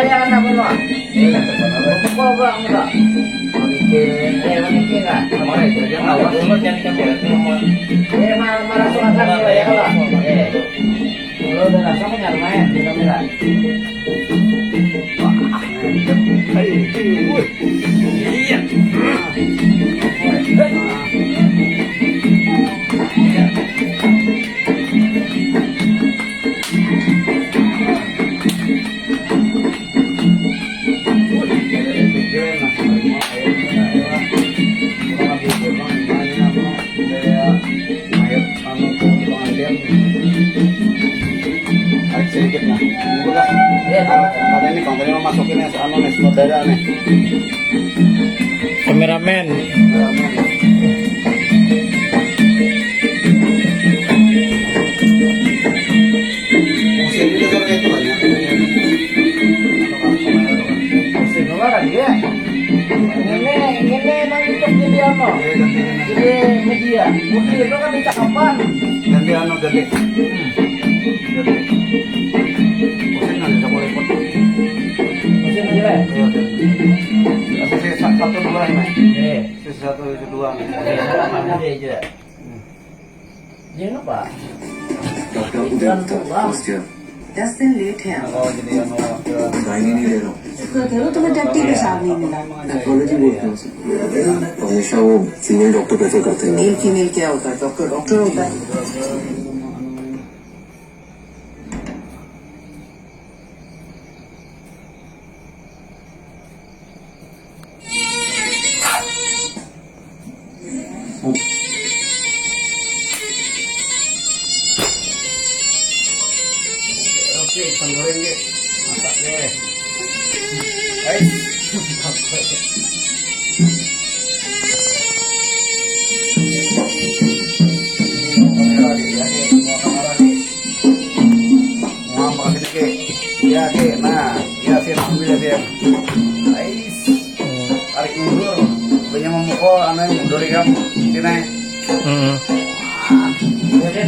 Kaya anak mo no. Pukul ba mo da? Manikin ka. Kemarin kerja awal dulu kan kamera itu mau Marasok ka sa kaya ka ba? Ulo na nasa kanya lumayan di kamera. iya. Tarik sedikit nah. Iya, Karena ini bang tadi mau masukin ya anu nih saudara nih. Kameramen. Mesin itu seperti itu banyak. sino ba dia? Ngene nangitop jadi ano? Jadi media. Bukti itu kan dicakapan. Ganti anu ganti. Mesin nanti bisa boleh ikut. Mesin aja lah. Sisi satu dua ini. Eh, Sisi satu itu dua nih. mana dia aja. Jangan lupa. Doctor first year 10 दिन लेट है आप। Kalau jadi anu gynae नहीं ले रहा हूँ शुक्र करो तुम्हें टट्टी का साथ नहीं मिला। नेफ्रोलॉजी बोलते हैं उसे हमेशा वो फीमेल डॉक्टर प्रेफर करते हैं मेल फीमेल क्या होता है? डॉक्टर डॉक्टर होता है। oke, ikan goreng deh. Masak deh. Ya, oke. Nah, ya sih ambil ya sih. Ais. Tarik mundur. Banyak memukul, aneh mundur ya. Sini. Mm-mm. Jadi